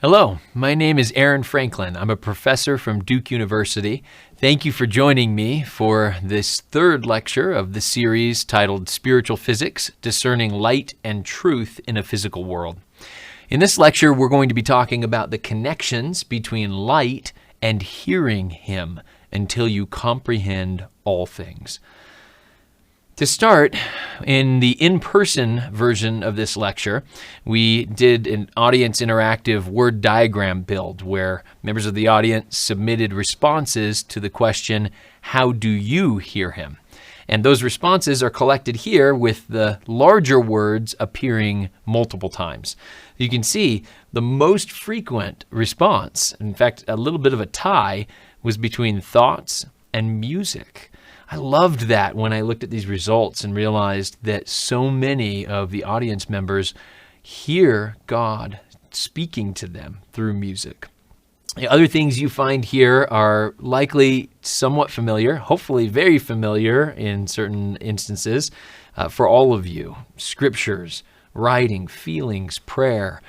Hello, my name is Aaron Franklin. I'm a professor from Duke University. Thank you for joining me for this third lecture of the series titled Spiritual Physics, Discerning Light and Truth in a Physical World. In this lecture, we're going to be talking about the connections between light and hearing Him until you comprehend all things. To start, in the in-person version of this lecture, we did an audience interactive word diagram build where members of the audience submitted responses to the question, how do you hear Him? And those responses are collected here with the larger words appearing multiple times. You can see the most frequent response, in fact, a little bit of a tie, was between thoughts and music. I loved that when I looked at these results and realized that so many of the audience members hear God speaking to them through music. The other things you find here are likely somewhat familiar, hopefully very familiar in certain instances for all of you. Scriptures, writing, feelings, prayer.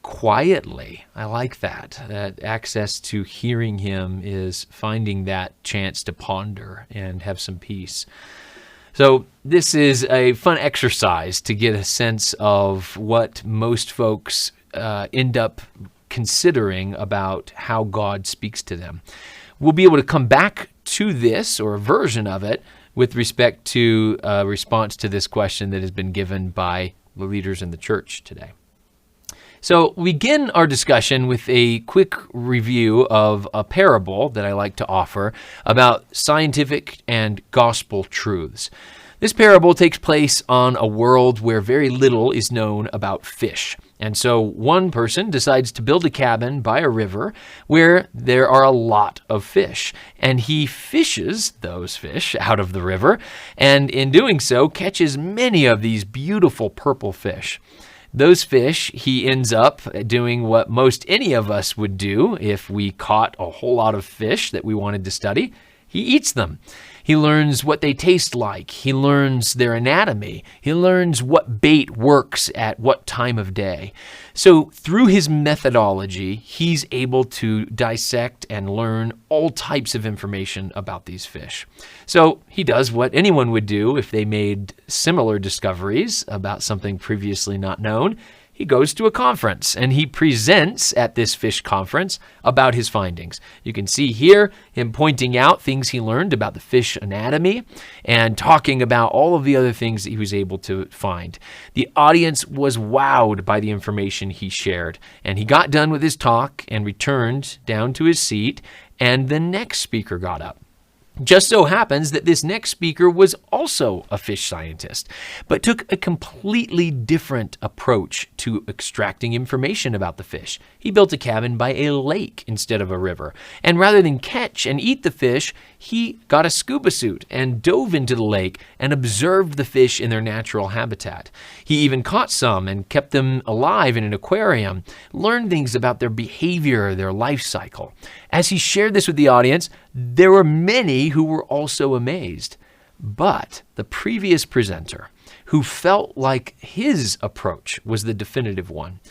Quietly, I like that. That access to hearing Him is finding that chance to ponder and have some peace. So this is a fun exercise to get a sense of what most folks end up considering about how God speaks to them. We'll be able to come back to this, or a version of it, with respect to a response to this question that has been given by the leaders in the church today. So we begin our discussion with a quick review of a parable that I like to offer about scientific and gospel truths. This parable takes place on a world where very little is known about fish. And so one person decides to build a cabin by a river where there are a lot of fish. And he fishes those fish out of the river, and in doing so catches many of these beautiful purple fish. Those fish, he ends up doing what most any of us would do if we caught a whole lot of fish that we wanted to study. He eats them. He learns what they taste like. He learns their anatomy. He learns what bait works at what time of day. So through his methodology, he's able to dissect and learn all types of information about these fish. So he does what anyone would do if they made similar discoveries about something previously not known. He goes to a conference and he presents at this fish conference about his findings. You can see here him pointing out things he learned about the fish anatomy and talking about all of the other things that he was able to find. The audience was wowed by the information he shared, and he got done with his talk and returned down to his seat, and the next speaker got up. Just so happens that this next speaker was also a fish scientist, but took a completely different approach to extracting information about the fish. He built a cabin by a lake instead of a river, and rather than catch and eat the fish, he got a scuba suit and dove into the lake and observed the fish in their natural habitat. He even caught some and kept them alive in an aquarium, learned things about their behavior, their life cycle. As he shared this with the audience, there were many who were also amazed. But the previous presenter, who felt like his approach was the definitive one,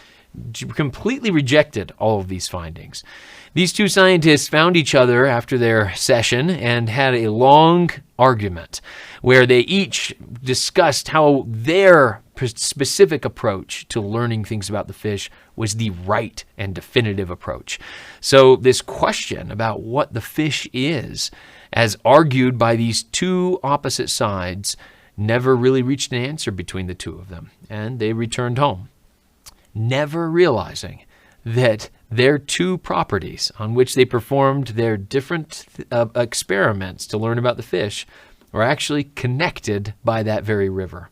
completely rejected all of these findings. These two scientists found each other after their session and had a long argument where they each discussed how their specific approach to learning things about the fish was the right and definitive approach. So this question about what the fish is, as argued by these two opposite sides, never really reached an answer between the two of them, and they returned home, never realizing that their two properties on which they performed their different experiments to learn about the fish were actually connected by that very river.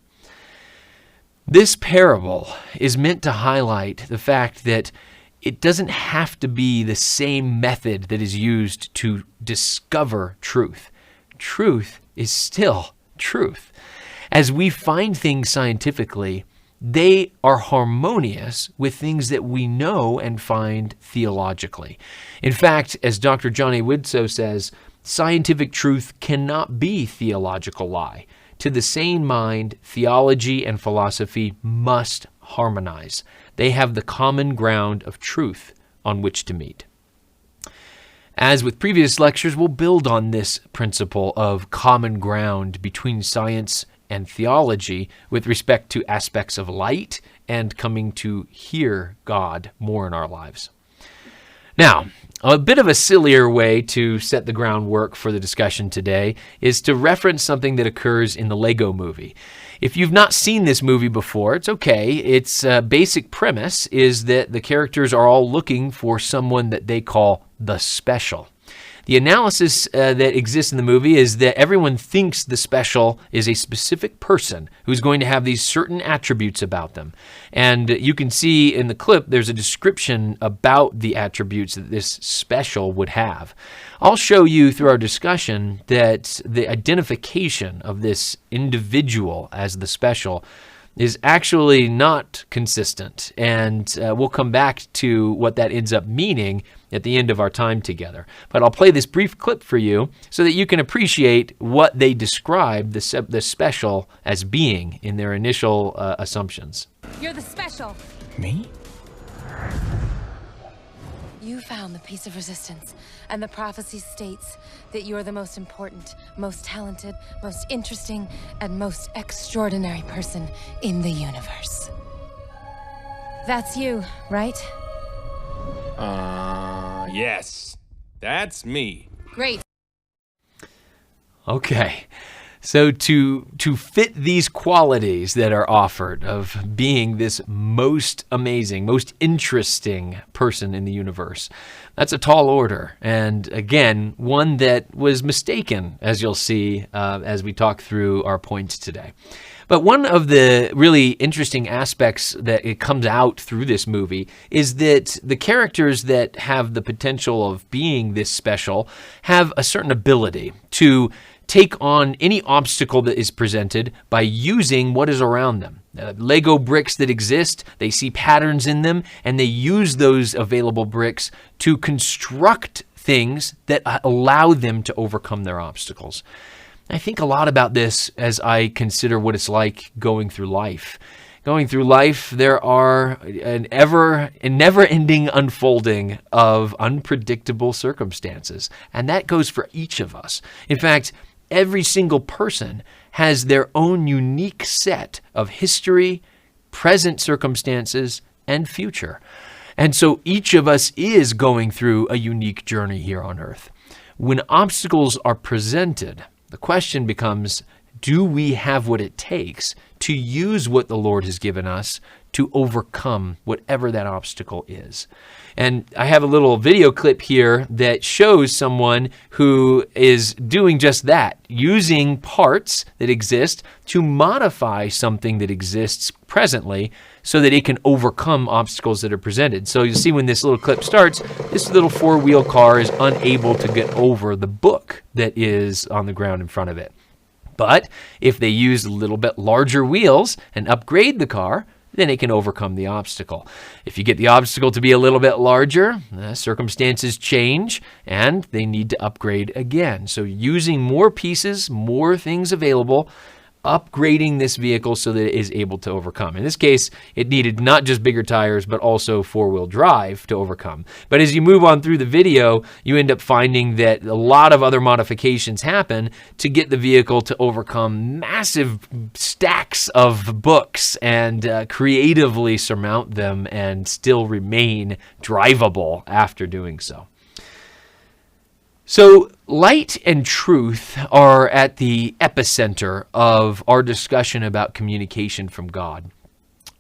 This parable is meant to highlight the fact that it doesn't have to be the same method that is used to discover truth. Truth is still truth. As we find things scientifically, they are harmonious with things that we know and find theologically. In fact, as Dr. John A. Widtsoe says, scientific truth cannot be theological lie. To the sane mind, theology and philosophy must harmonize. They have the common ground of truth on which to meet. As with previous lectures, we'll build on this principle of common ground between science and theology with respect to aspects of light and coming to hear God more in our lives. Now, a bit of a sillier way to set the groundwork for the discussion today is to reference something that occurs in the Lego movie. If you've not seen this movie before, it's okay. Its basic premise is that the characters are all looking for someone that they call the special. The analysis that exists in the movie is that everyone thinks the special is a specific person who's going to have these certain attributes about them. And you can see in the clip, there's a description about the attributes that this special would have. I'll show you through our discussion that the identification of this individual as the special is actually not consistent, and we'll come back to what that ends up meaning at the end of our time together. But I'll play this brief clip for you so that you can appreciate what they describe the special as being in their initial assumptions. You're the special. Me? You found the piece of resistance, and the prophecy states that you're the most important, most talented, most interesting, and most extraordinary person in the universe. That's you, right? Yes. That's me. Great. Okay. So to fit these qualities that are offered of being this most amazing, most interesting person in the universe, that's a tall order. And again, one that was mistaken, as you'll see as we talk through our points today. But one of the really interesting aspects that it comes out through this movie is that the characters that have the potential of being this special have a certain ability to take on any obstacle that is presented by using what is around them. Lego bricks that exist, they see patterns in them, and they use those available bricks to construct things that allow them to overcome their obstacles. I think a lot about this as I consider what it's like going through life. Going through life, there are an never-ending unfolding of unpredictable circumstances, and that goes for each of us. In fact, every single person has their own unique set of history, present circumstances, and future. And so each of us is going through a unique journey here on earth. When obstacles are presented, the question becomes, do we have what it takes to use what the Lord has given us to overcome whatever that obstacle is? And I have a little video clip here that shows someone who is doing just that, using parts that exist to modify something that exists presently so that it can overcome obstacles that are presented. So you see when this little clip starts, this little four-wheel car is unable to get over the book that is on the ground in front of it. But if they use a little bit larger wheels and upgrade the car, then it can overcome the obstacle. If you get the obstacle to be a little bit larger, circumstances change and they need to upgrade again. So using more pieces, more things available, upgrading this vehicle so that it is able to overcome. In this case, it needed not just bigger tires, but also four-wheel drive to overcome. But as you move on through the video, you end up finding that a lot of other modifications happen to get the vehicle to overcome massive stacks of books and creatively surmount them and still remain drivable after doing so. So light and truth are at the epicenter of our discussion about communication from God.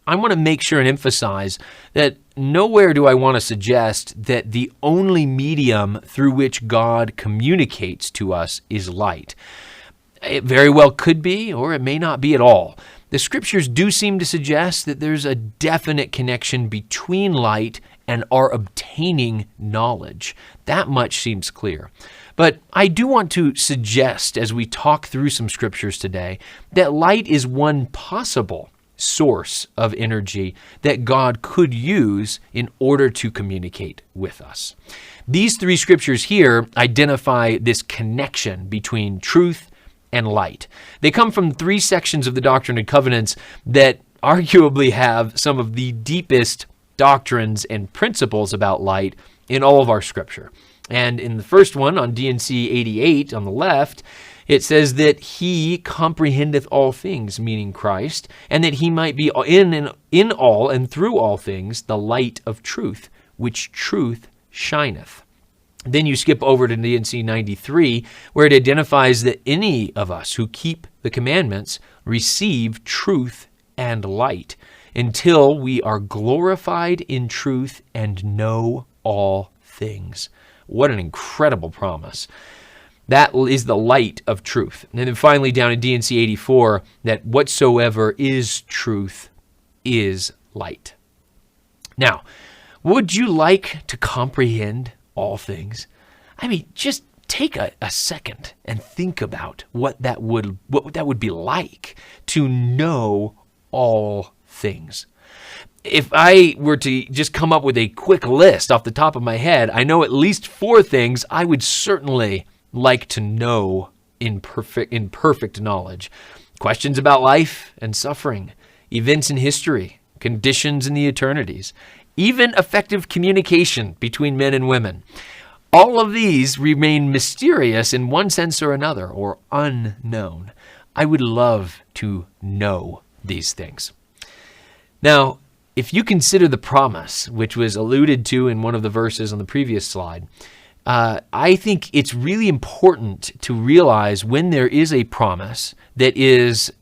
I want to make sure and emphasize that nowhere do I want to suggest that the only medium through which God communicates to us is light. It very well could be, or it may not be at all. The scriptures do seem to suggest that there's a definite connection between light and our obtaining knowledge. That much seems clear. But I do want to suggest, as we talk through some scriptures today, that light is one possible source of energy that God could use in order to communicate with us. These three scriptures here identify this connection between truth and light. They come from three sections of the Doctrine and Covenants that arguably have some of the deepest doctrines and principles about light in all of our scripture. And in the first one, on D&C 88 on the left, it says that he comprehendeth all things, meaning Christ, and that he might be in all and through all things the light of truth, which truth shineth. Then you skip over to D&C 93, where it identifies that any of us who keep the commandments receive truth and light until we are glorified in truth and know all things. What an incredible promise. That is the light of truth. And then finally down in D&C 84, that whatsoever is truth is light. Now, would you like to comprehend all things? I mean, just take a second and think about what that would be like to know all things. If I were to just come up with a quick list off the top of my head, I know at least 4 things I would certainly like to know in perfect knowledge. Questions about life and suffering, events in history, conditions in the eternities, even effective communication between men and women. All of these remain mysterious in one sense or another, or unknown. I would love to know these things. Now, if you consider the promise, which was alluded to in one of the verses on the previous slide, I think it's really important to realize when there is a promise that is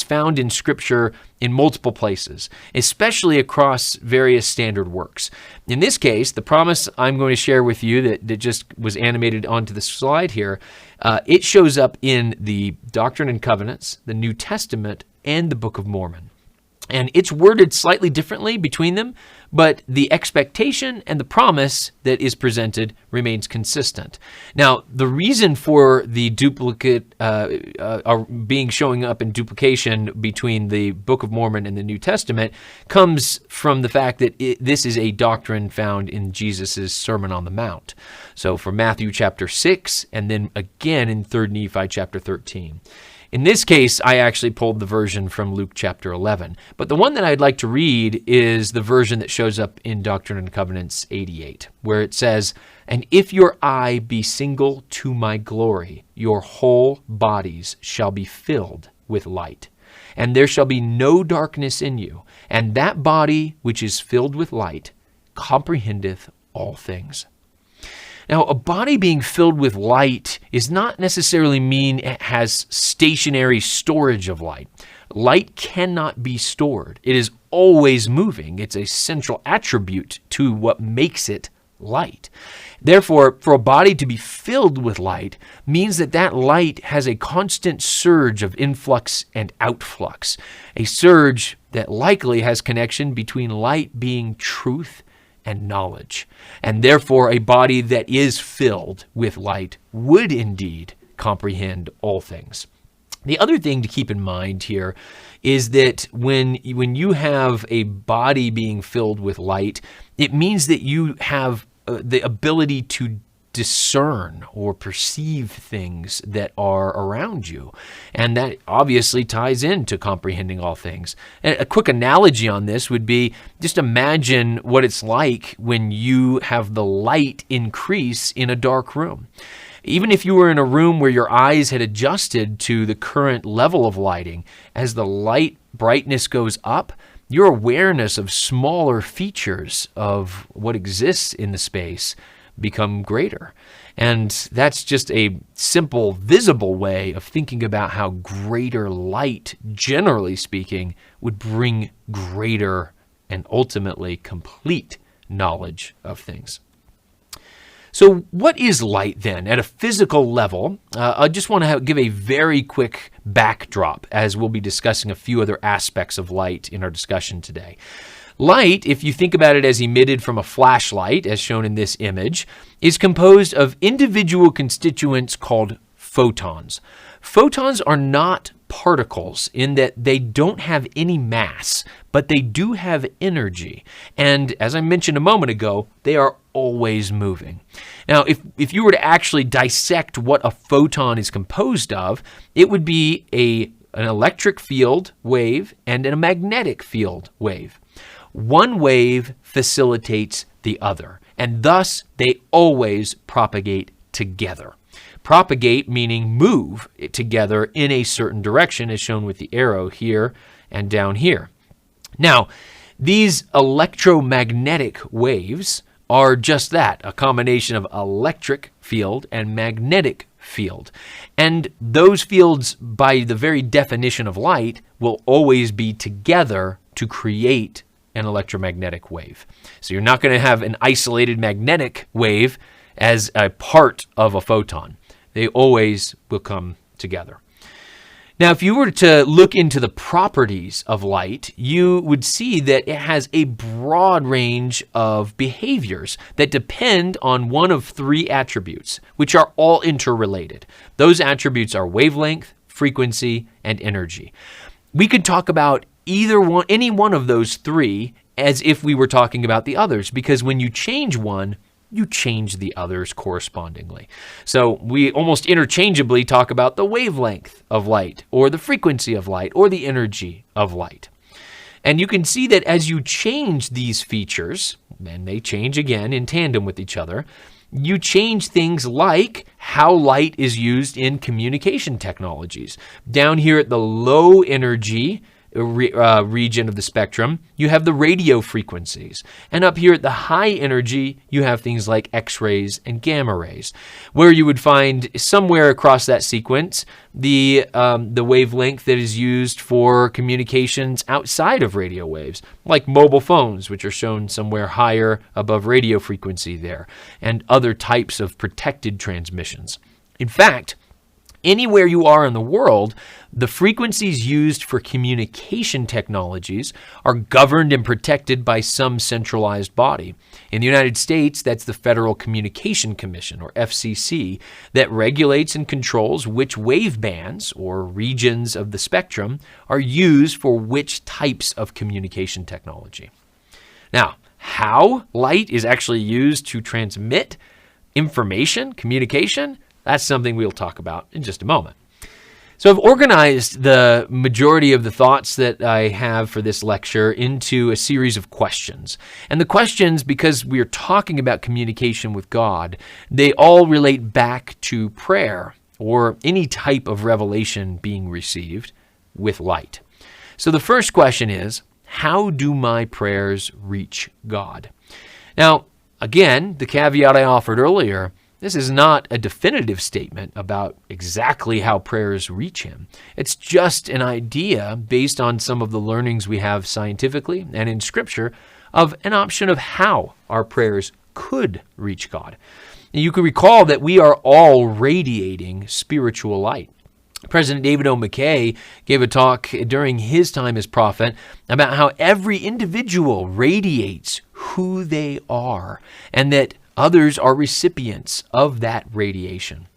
found in Scripture in multiple places, especially across various standard works. In this case, the promise I'm going to share with you that just was animated onto the slide here, it shows up in the Doctrine and Covenants, the New Testament, and the Book of Mormon. And it's worded slightly differently between them, but the expectation and the promise that is presented remains consistent. Now, the reason for the duplicate showing up in duplication between the Book of Mormon and the New Testament comes from the fact that this is a doctrine found in Jesus' Sermon on the Mount. So from Matthew chapter 6, and then again in 3 Nephi chapter 13. In this case, I actually pulled the version from Luke chapter 11. But the one that I'd like to read is the version that shows up in Doctrine and Covenants 88, where it says, "And if your eye be single to my glory, your whole bodies shall be filled with light. And there shall be no darkness in you. And that body which is filled with light comprehendeth all things." Now, a body being filled with light does not necessarily mean it has stationary storage of light. Light cannot be stored. It is always moving. It's a central attribute to what makes it light. Therefore, for a body to be filled with light means that that light has a constant surge of influx and outflux, a surge that likely has connection between light being truth and knowledge. And therefore, a body that is filled with light would indeed comprehend all things. The other thing to keep in mind here is that when you have a body being filled with light, it means that you have the ability to discern or perceive things that are around you. And that obviously ties into comprehending all things. And a quick analogy on this would be just imagine what it's like when you have the light increase in a dark room. Even if you were in a room where your eyes had adjusted to the current level of lighting, as the light brightness goes up, your awareness of smaller features of what exists in the space become greater. And that's just a simple, visible way of thinking about how greater light, generally speaking, would bring greater and ultimately complete knowledge of things. So what is light then at a physical level? I just want to give a very quick backdrop as we'll be discussing a few other aspects of light in our discussion today. Light, if you think about it as emitted from a flashlight, as shown in this image, is composed of individual constituents called photons. Photons are not particles in that they don't have any mass, but they do have energy. And as I mentioned a moment ago, they are always moving. Now, if you were to actually dissect what a photon is composed of, it would be an electric field wave and a magnetic field wave. one wave facilitates the other, and thus they always propagate together. Propagate meaning move together in a certain direction, as shown with the arrow here and down here. Now, these electromagnetic waves are just that, a combination of electric field and magnetic field. And those fields, by the very definition of light, will always be together to create an electromagnetic wave. So you're not going to have an isolated magnetic wave as a part of a photon. They always will come together. Now, if you were to look into the properties of light, you would see that it has a broad range of behaviors that depend on one of three attributes, which are all interrelated. Those attributes are wavelength, frequency, and energy. We could talk about any one of those three as if we were talking about the others, because when you change one, you change the others correspondingly. So we almost interchangeably talk about the wavelength of light, or the frequency of light, or the energy of light. And you can see that as you change these features, and they change again in tandem with each other, you change things like how light is used in communication technologies. Down here at the low energy region of the spectrum, you have the radio frequencies. And up here at the high energy, you have things like X-rays and gamma rays, where you would find somewhere across that sequence the wavelength that is used for communications outside of radio waves, like mobile phones, which are shown somewhere higher above radio frequency there, and other types of protected transmissions. In fact, anywhere you are in the world, the frequencies used for communication technologies are governed and protected by some centralized body. In the United States, that's the Federal Communication Commission, or FCC, that regulates and controls which wave bands or regions of the spectrum are used for which types of communication technology. Now, how light is actually used to transmit information, communication, that's something we'll talk about in just a moment. So I've organized the majority of the thoughts that I have for this lecture into a series of questions. And the questions, because we are talking about communication with God, they all relate back to prayer or any type of revelation being received with light. So the first question is, how do my prayers reach God? Now, again, the caveat I offered earlier, this is not a definitive statement about exactly how prayers reach him. It's just an idea based on some of the learnings we have scientifically and in Scripture of an option of how our prayers could reach God. And you can recall that we are all radiating spiritual light. President David O. McKay gave a talk during his time as prophet about how every individual radiates who they are, and that others are recipients of that radiation.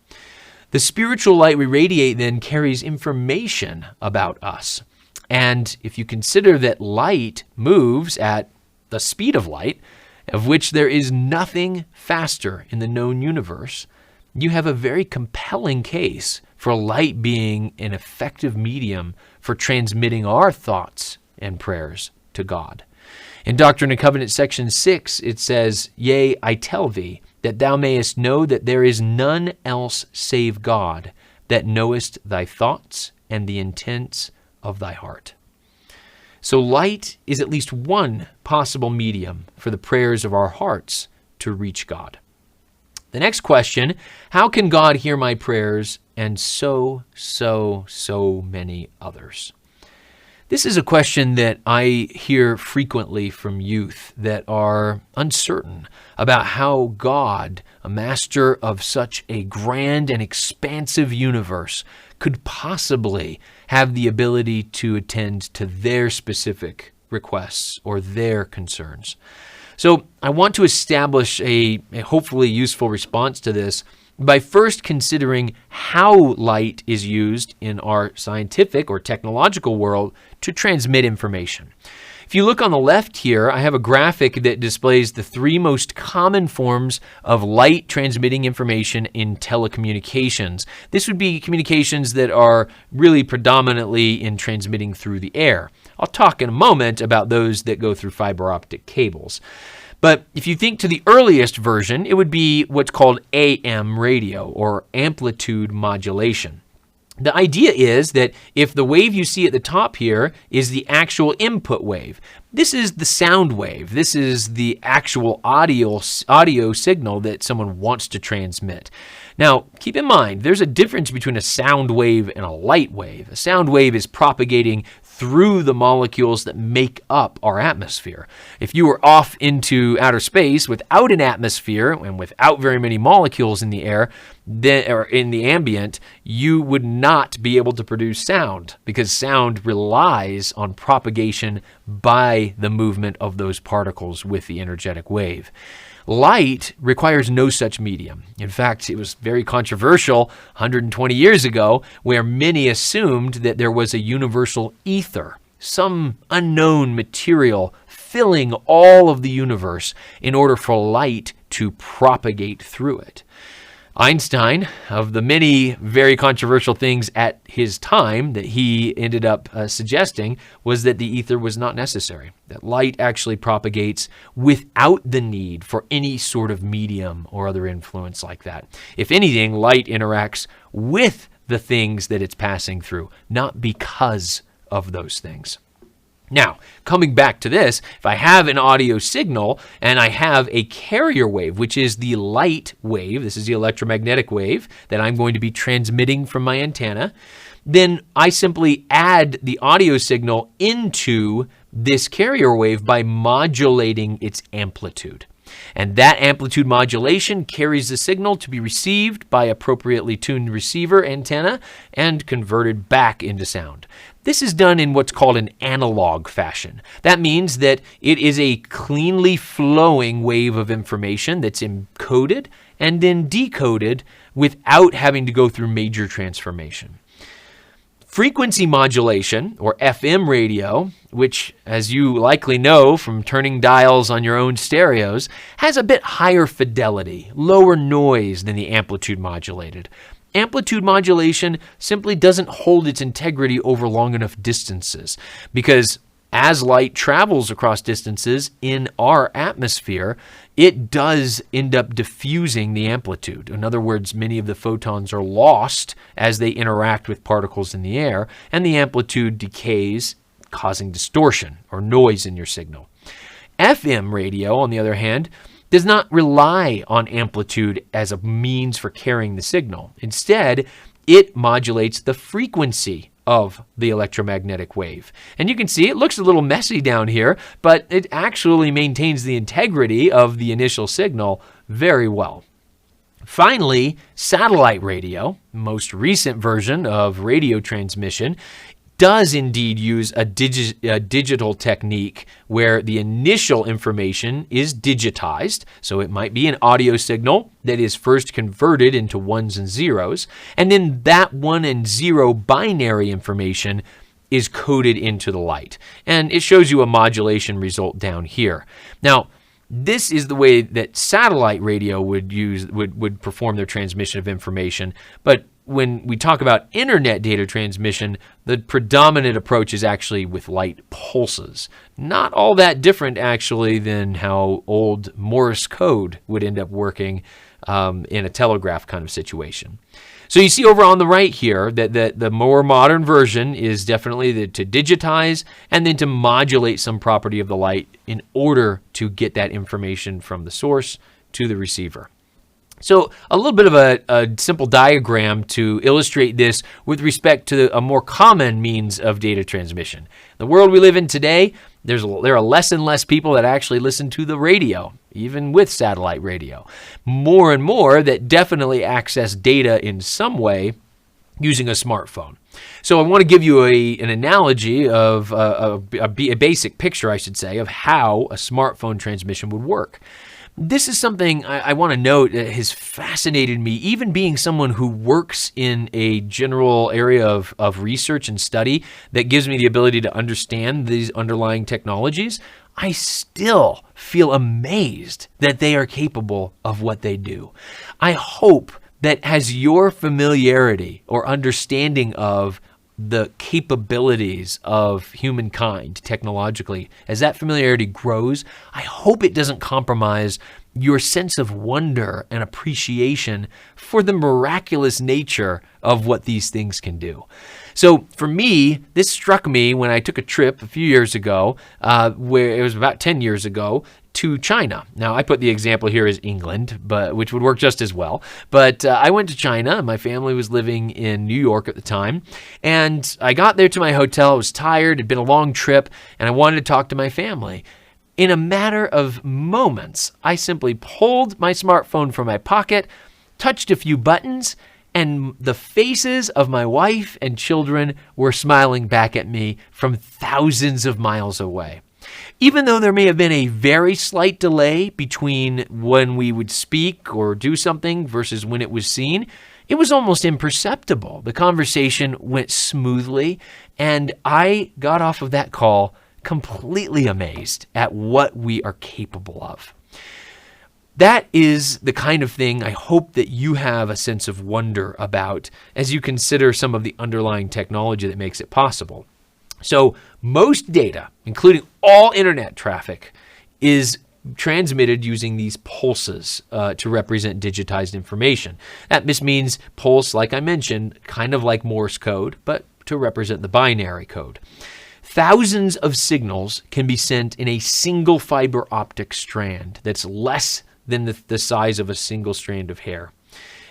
The spiritual light we radiate then carries information about us. And if you consider that light moves at the speed of light, of which there is nothing faster in the known universe, you have a very compelling case for light being an effective medium for transmitting our thoughts and prayers to God. In Doctrine and Covenants section 6, it says, "Yea, I tell thee, that thou mayest know that there is none else save God, that knowest thy thoughts and the intents of thy heart." So light is at least one possible medium for the prayers of our hearts to reach God. The next question, how can God hear my prayers and so many others? This is a question that I hear frequently from youth that are uncertain about how God, a master of such a grand and expansive universe, could possibly have the ability to attend to their specific requests or their concerns. So I want to establish a hopefully useful response to this by first considering how light is used in our scientific or technological world to transmit information. If you look on the left here, I have a graphic that displays the three most common forms of light transmitting information in telecommunications. This would be communications that are really predominantly in transmitting through the air. I'll talk in a moment about those that go through fiber optic cables. But if you think to the earliest version, it would be what's called AM radio, or amplitude modulation. The idea is that if the wave you see at the top here is the actual input wave, this is the sound wave. This is the actual audio signal that someone wants to transmit. Now, keep in mind, there's a difference between a sound wave and a light wave. A sound wave is propagating through the molecules that make up our atmosphere. If you were off into outer space without an atmosphere and without very many molecules in the air, or in the ambient, you would not be able to produce sound, because sound relies on propagation by the movement of those particles with the energetic wave. Light requires no such medium. In fact, it was very controversial 120 years ago, where many assumed that there was a universal ether, some unknown material filling all of the universe in order for light to propagate through it. Einstein, of the many very controversial things at his time that he ended up suggesting, was that the ether was not necessary, that light actually propagates without the need for any sort of medium or other influence like that. If anything, light interacts with the things that it's passing through, not because of those things. Now, coming back to this, if I have an audio signal and I have a carrier wave, which is the light wave, this is the electromagnetic wave that I'm going to be transmitting from my antenna, then I simply add the audio signal into this carrier wave by modulating its amplitude. And that amplitude modulation carries the signal to be received by appropriately tuned receiver antenna and converted back into sound. This is done in what's called an analog fashion. That means that it is a cleanly flowing wave of information that's encoded and then decoded without having to go through major transformation. Frequency modulation, or FM radio, which, as you likely know from turning dials on your own stereos, has a bit higher fidelity, lower noise than the amplitude modulated. Amplitude modulation simply doesn't hold its integrity over long enough distances, because as light travels across distances in our atmosphere, it does end up diffusing the amplitude. In other words, many of the photons are lost as they interact with particles in the air, and the amplitude decays, causing distortion or noise in your signal. FM radio, on the other hand, does not rely on amplitude as a means for carrying the signal. Instead, it modulates the frequency of the electromagnetic wave. And you can see it looks a little messy down here, but it actually maintains the integrity of the initial signal very well. Finally, satellite radio, most recent version of radio transmission, does indeed use a digital technique where the initial information is digitized. So it might be an audio signal that is first converted into ones and zeros, and then that 1 and 0 binary information is coded into the light. And it shows you a modulation result down here. Now, this is the way that satellite radio would perform their transmission of information, but when we talk about internet data transmission, the predominant approach is actually with light pulses. Not all that different, actually, than how old Morse code would end up working in a telegraph kind of situation. So you see over on the right here that the more modern version is definitely to digitize and then to modulate some property of the light in order to get that information from the source to the receiver. So a little bit of a simple diagram to illustrate this with respect to a more common means of data transmission. The world we live in today, there are less and less people that actually listen to the radio, even with satellite radio. More and more that definitely access data in some way using a smartphone. So I want to give you an analogy of a basic picture, I should say, of how a smartphone transmission would work. This is something I want to note that has fascinated me, even being someone who works in a general area of research and study that gives me the ability to understand these underlying technologies. I still feel amazed that they are capable of what they do. I hope that as your familiarity or understanding of the capabilities of humankind technologically, as that familiarity grows, I hope it doesn't compromise your sense of wonder and appreciation for the miraculous nature of what these things can do. So for me, this struck me when I took a trip a few years ago, where it was about 10 years ago, to China. Now, I put the example here as England, which would work just as well. But I went to China. My family was living in New York at the time. And I got there to my hotel. I was tired. It had been a long trip. And I wanted to talk to my family. In a matter of moments, I simply pulled my smartphone from my pocket, touched a few buttons, and the faces of my wife and children were smiling back at me from thousands of miles away. Even though there may have been a very slight delay between when we would speak or do something versus when it was seen, it was almost imperceptible. The conversation went smoothly, and I got off of that call completely amazed at what we are capable of. That is the kind of thing I hope that you have a sense of wonder about as you consider some of the underlying technology that makes it possible. So most data, including all internet traffic, is transmitted using these pulses to represent digitized information. This means pulse, like I mentioned, kind of like Morse code, but to represent the binary code. Thousands of signals can be sent in a single fiber optic strand that's less than the size of a single strand of hair.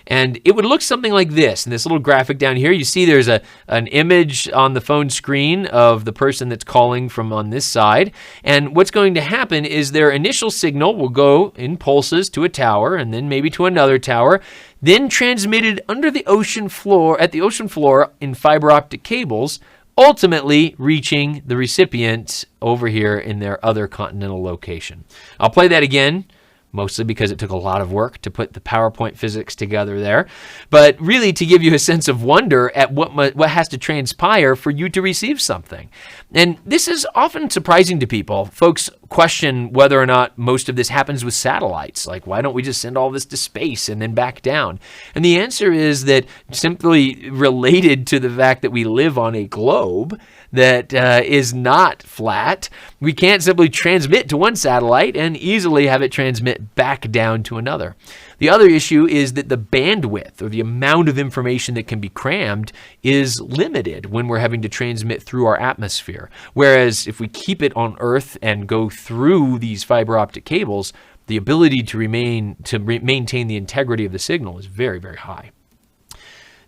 And it would look something like this. In this little graphic down here, you see there's an image on the phone screen of the person that's calling from on this side. And what's going to happen is their initial signal will go in pulses to a tower and then maybe to another tower, then transmitted under the ocean floor, at the ocean floor in fiber optic cables, ultimately reaching the recipient over here in their other continental location. I'll play that again, mostly because it took a lot of work to put the PowerPoint physics together there, but really to give you a sense of wonder at what has to transpire for you to receive something. And this is often surprising to people. Folks question whether or not most of this happens with satellites. Like, why don't we just send all this to space and then back down? And the answer is that simply related to the fact that we live on a globe that is not flat, we can't simply transmit to one satellite and easily have it transmit back down to another. The other issue is that the bandwidth or the amount of information that can be crammed is limited when we're having to transmit through our atmosphere. Whereas if we keep it on Earth and go through these fiber optic cables, the ability to maintain the integrity of the signal is very, very high.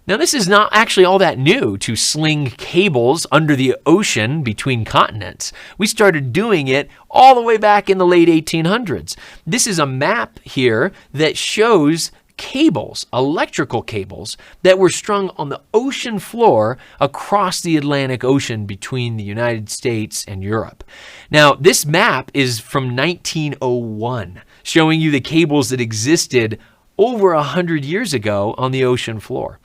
Now, this is not actually all that new to sling cables under the ocean between continents. We started doing it all the way back in the late 1800s. This is a map here that shows cables, electrical cables, that were strung on the ocean floor across the Atlantic Ocean between the United States and Europe. Now, this map is from 1901, showing you the cables that existed over 100 years ago on the ocean floor.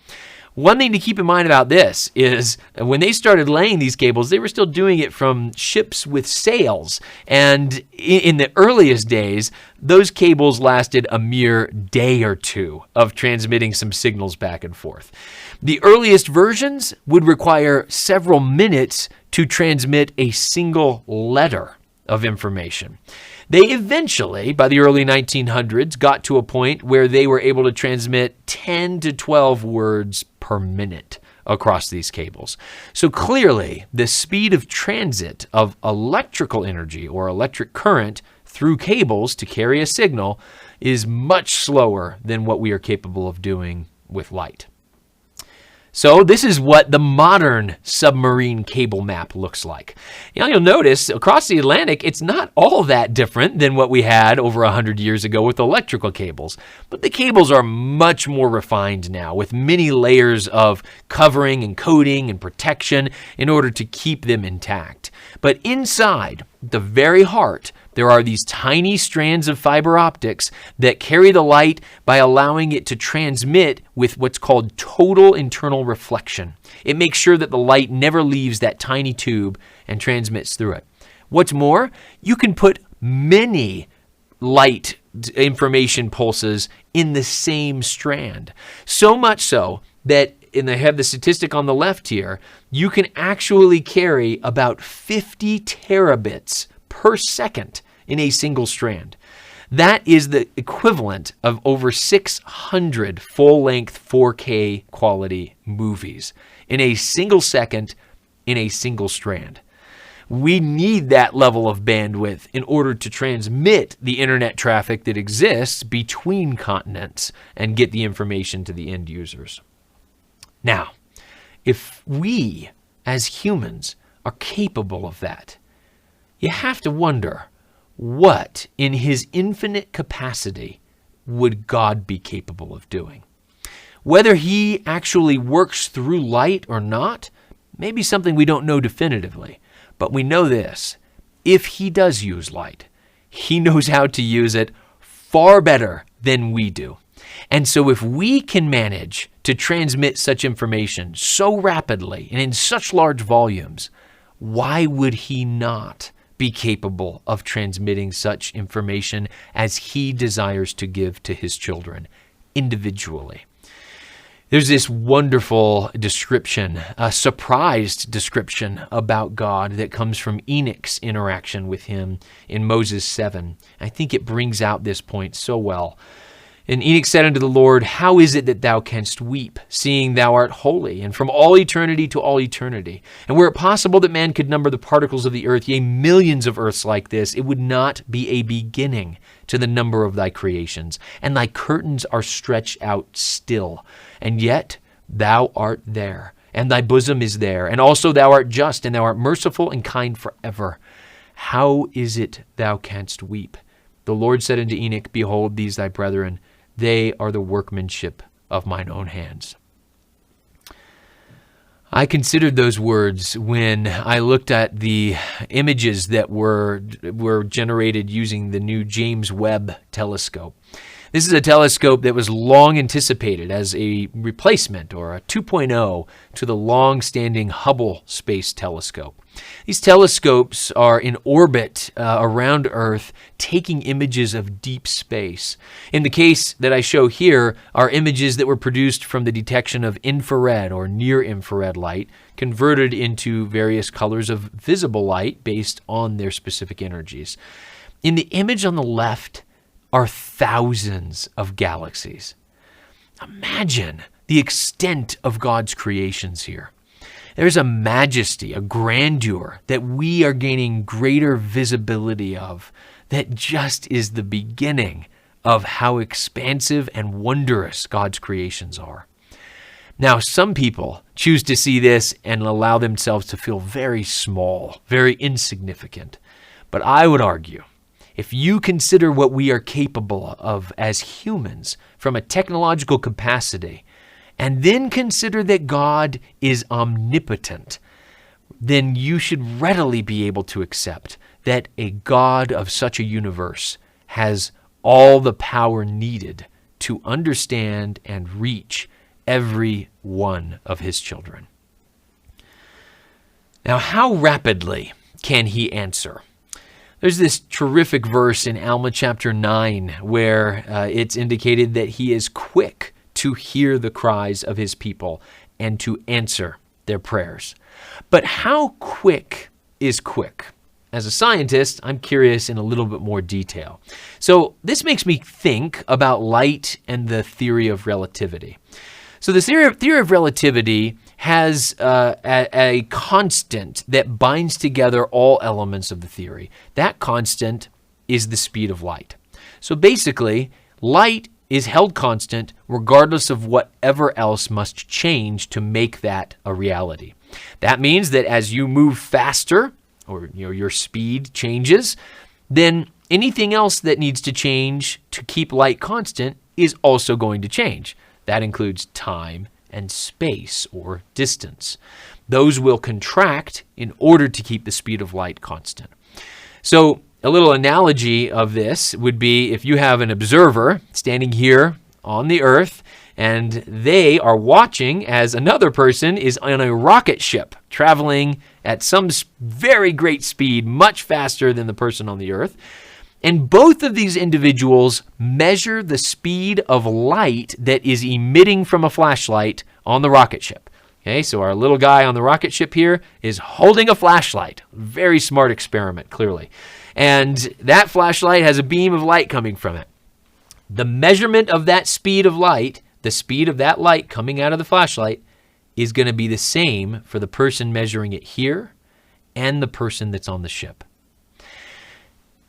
One thing to keep in mind about this is when they started laying these cables, they were still doing it from ships with sails. And in the earliest days, those cables lasted a mere day or two of transmitting some signals back and forth. The earliest versions would require several minutes to transmit a single letter of information. They eventually, by the early 1900s, got to a point where they were able to transmit 10 to 12 words per minute across these cables. So clearly, the speed of transit of electrical energy or electric current through cables to carry a signal is much slower than what we are capable of doing with light. So this is what the modern submarine cable map looks like. You'll notice across the Atlantic, it's not all that different than what we had over 100 years ago with electrical cables. But the cables are much more refined now with many layers of covering and coating and protection in order to keep them intact. But inside, the very heart, there are these tiny strands of fiber optics that carry the light by allowing it to transmit with what's called total internal reflection. It makes sure that the light never leaves that tiny tube and transmits through it. What's more, you can put many light information pulses in the same strand. So much so that and I have the statistic on the left here, you can actually carry about 50 terabits per second in a single strand. That is the equivalent of over 600 full-length 4K quality movies in a single second in a single strand. We need that level of bandwidth in order to transmit the internet traffic that exists between continents and get the information to the end users. Now, if we as humans are capable of that, you have to wonder, what in his infinite capacity would God be capable of doing? Whether he actually works through light or not, may be something we don't know definitively. But we know this: if he does use light, he knows how to use it far better than we do. And so if we can manage to transmit such information so rapidly and in such large volumes, why would he not be capable of transmitting such information as he desires to give to his children individually? There's this wonderful description, a surprised description about God that comes from Enoch's interaction with him in Moses 7. I think it brings out this point so well. And Enoch said unto the Lord, How is it that thou canst weep, seeing thou art holy, and from all eternity to all eternity? And were it possible that man could number the particles of the earth, yea, millions of earths like this, it would not be a beginning to the number of thy creations. And thy curtains are stretched out still, and yet thou art there, and thy bosom is there, and also thou art just, and thou art merciful and kind forever. How is it thou canst weep? The Lord said unto Enoch, Behold, these thy brethren, they are the workmanship of mine own hands. I considered those words when I looked at the images that were generated using the new James Webb telescope. This is a telescope that was long anticipated as a replacement or a 2.0 to the long-standing Hubble Space Telescope. These telescopes are in orbit around Earth, taking images of deep space. In the case that I show here are images that were produced from the detection of infrared or near-infrared light, converted into various colors of visible light based on their specific energies. In the image on the left are thousands of galaxies. Imagine the extent of God's creations here. There's a majesty, a grandeur that we are gaining greater visibility of that just is the beginning of how expansive and wondrous God's creations are. Now, some people choose to see this and allow themselves to feel very small, very insignificant. But I would argue, if you consider what we are capable of as humans from a technological capacity, and then consider that God is omnipotent, then you should readily be able to accept that a God of such a universe has all the power needed to understand and reach every one of his children. Now, how rapidly can he answer? There's this terrific verse in Alma chapter 9 where it's indicated that he is quick to hear the cries of his people and to answer their prayers. But how quick is quick? As a scientist, I'm curious in a little bit more detail. So this makes me think about light and the theory of relativity. So the theory of relativity has a constant that binds together all elements of the theory. That constant is the speed of light. So basically, light is held constant regardless of whatever else must change to make that a reality. That means that as you move faster, or your speed changes, then anything else that needs to change to keep light constant is also going to change. That includes time and space or distance. Those will contract in order to keep the speed of light constant. So a little analogy of this would be if you have an observer standing here on the earth and they are watching as another person is on a rocket ship traveling at some very great speed, much faster than the person on the earth. And both of these individuals measure the speed of light that is emitting from a flashlight on the rocket ship. Okay, so our little guy on the rocket ship here is holding a flashlight. Very smart experiment, clearly. And that flashlight has a beam of light coming from it. The measurement of that speed of light, the speed of that light coming out of the flashlight, is going to be the same for the person measuring it here and the person that's on the ship.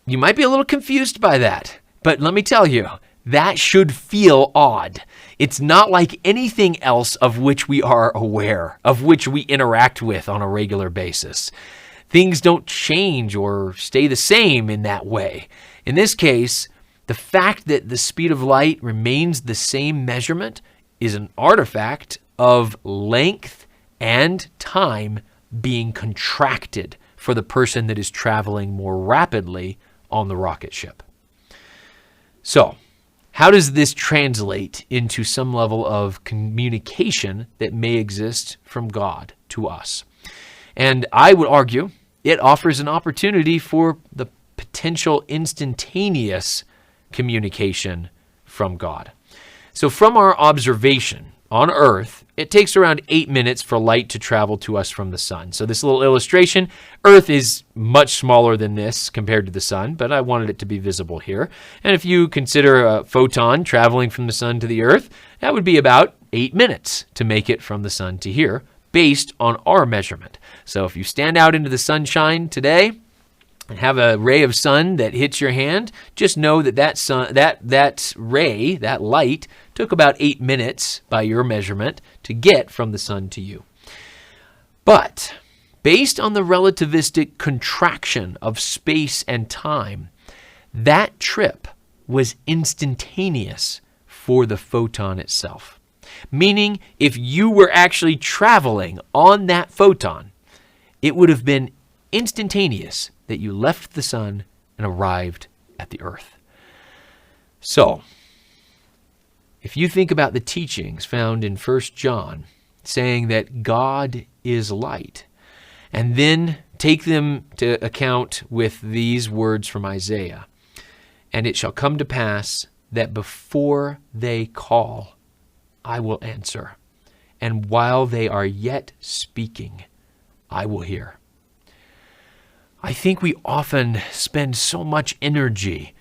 You might be a little confused by that, but let me tell you, that should feel odd. It's not like anything else of which we are aware, of which we interact with on a regular basis. Things don't change or stay the same in that way. In this case, the fact that the speed of light remains the same measurement is an artifact of length and time being contracted for the person that is traveling more rapidly on the rocket ship. So, how does this translate into some level of communication that may exist from God to us? And I would argue it offers an opportunity for the potential instantaneous communication from God. So from our observation on Earth, it takes around 8 minutes for light to travel to us from the sun. So this little illustration, Earth is much smaller than this compared to the sun, but I wanted it to be visible here. And if you consider a photon traveling from the sun to the Earth, that would be about 8 minutes to make it from the sun to here, based on our measurement. So if you stand out into the sunshine today and have a ray of sun that hits your hand, just know that that ray, that light, took about 8 minutes by your measurement to get from the sun to you. But based on the relativistic contraction of space and time, that trip was instantaneous for the photon itself. Meaning, if you were actually traveling on that photon, it would have been instantaneous that you left the sun and arrived at the earth. So, if you think about the teachings found in 1 John saying that God is light, and then take them to account with these words from Isaiah, and it shall come to pass that before they call, I will answer, and while they are yet speaking, I will hear. I think we often spend so much energy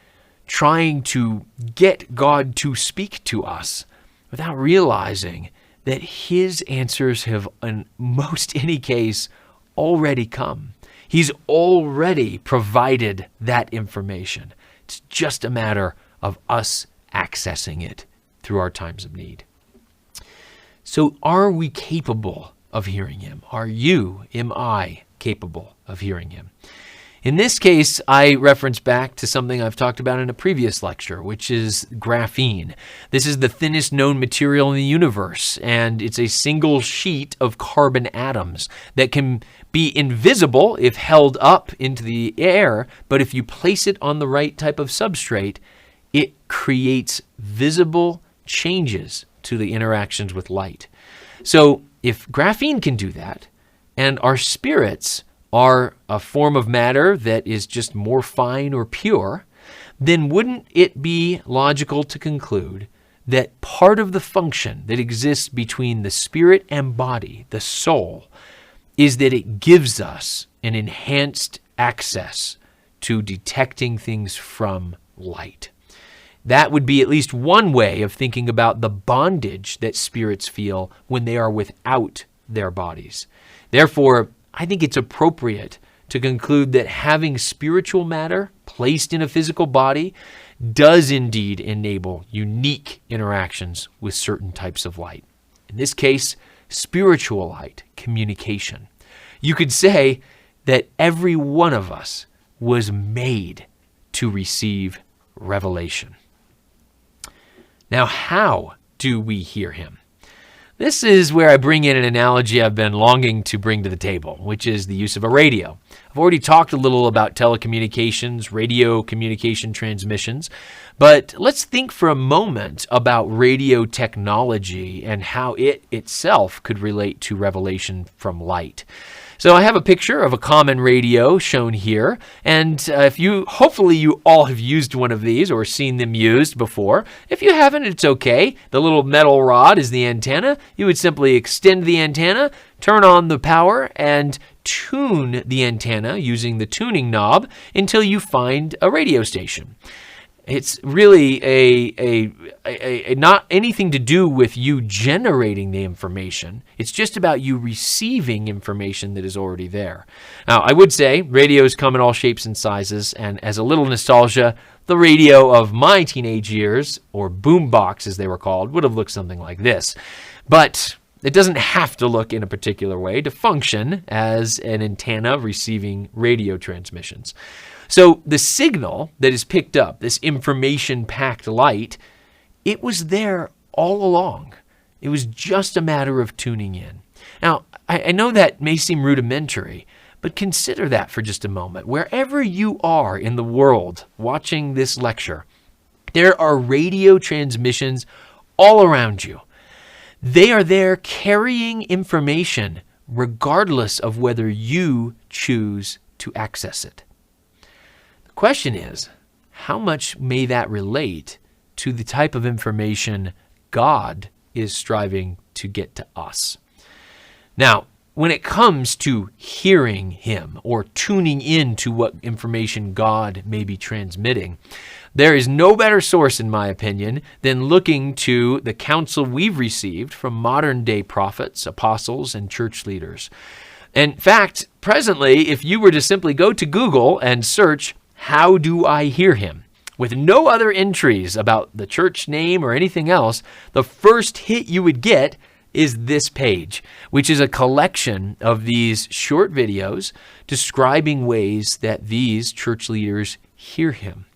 trying to get God to speak to us without realizing that his answers have, in most any case, already come. He's already provided that information. It's just a matter of us accessing it through our times of need. So are we capable of hearing him? Am I capable of hearing him? In this case, I reference back to something I've talked about in a previous lecture, which is graphene. This is the thinnest known material in the universe, and it's a single sheet of carbon atoms that can be invisible if held up into the air, but if you place it on the right type of substrate, it creates visible changes to the interactions with light. So if graphene can do that, and our spirits are a form of matter that is just more fine or pure, then wouldn't it be logical to conclude that part of the function that exists between the spirit and body, the soul, is that it gives us an enhanced access to detecting things from light? That would be at least one way of thinking about the bondage that spirits feel when they are without their bodies. Therefore, I think it's appropriate to conclude that having spiritual matter placed in a physical body does indeed enable unique interactions with certain types of light. In this case, spiritual light, communication. You could say that every one of us was made to receive revelation. Now, how do we hear him? This is where I bring in an analogy I've been longing to bring to the table, which is the use of a radio. I've already talked a little about telecommunications, radio communication transmissions, but let's think for a moment about radio technology and how it itself could relate to revelation from light. So I have a picture of a common radio shown here, and hopefully you all have used one of these or seen them used before. If you haven't, it's okay. The little metal rod is the antenna. You would simply extend the antenna, turn on the power, and tune the antenna using the tuning knob until you find a radio station. It's really a not anything to do with you generating the information. It's just about you receiving information that is already there. Now, I would say radios come in all shapes and sizes, and as a little nostalgia, the radio of my teenage years, or boombox as they were called, would have looked something like this. But it doesn't have to look in a particular way to function as an antenna receiving radio transmissions. So the signal that is picked up, this information-packed light, it was there all along. It was just a matter of tuning in. Now, I know that may seem rudimentary, but consider that for just a moment. Wherever you are in the world watching this lecture, there are radio transmissions all around you. They are there carrying information regardless of whether you choose to access it. The question is, how much may that relate to the type of information God is striving to get to us? Now, when it comes to hearing Him or tuning in to what information God may be transmitting, there is no better source, in my opinion, than looking to the counsel we've received from modern-day prophets, apostles, and church leaders. In fact, presently, if you were to simply go to Google and search, "How do I hear Him?" with no other entries about the church name or anything else, the first hit you would get is this page, which is a collection of these short videos describing ways that these church leaders hear Him.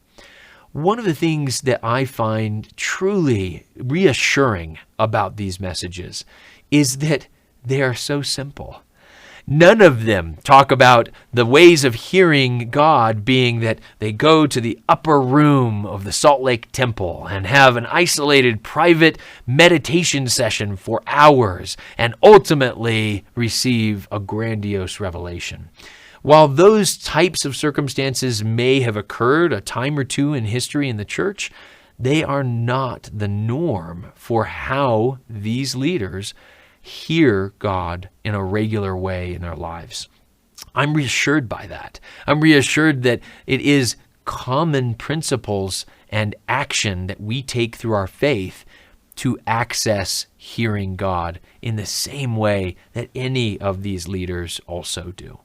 One of the things that I find truly reassuring about these messages is that they are so simple. None of them talk about the ways of hearing God being that they go to the upper room of the Salt Lake Temple and have an isolated private meditation session for hours and ultimately receive a grandiose revelation. While those types of circumstances may have occurred a time or two in history in the church, they are not the norm for how these leaders hear God in a regular way in their lives. I'm reassured by that. I'm reassured that it is common principles and action that we take through our faith to access hearing God in the same way that any of these leaders also do.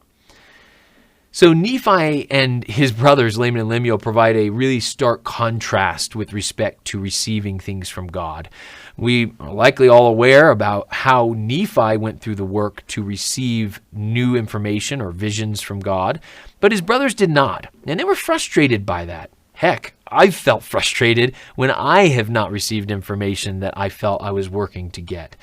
So Nephi and his brothers, Laman and Lemuel, provide a really stark contrast with respect to receiving things from God. We are likely all aware about how Nephi went through the work to receive new information or visions from God, but his brothers did not, and they were frustrated by that. Heck, I've felt frustrated when I have not received information that I felt I was working to get.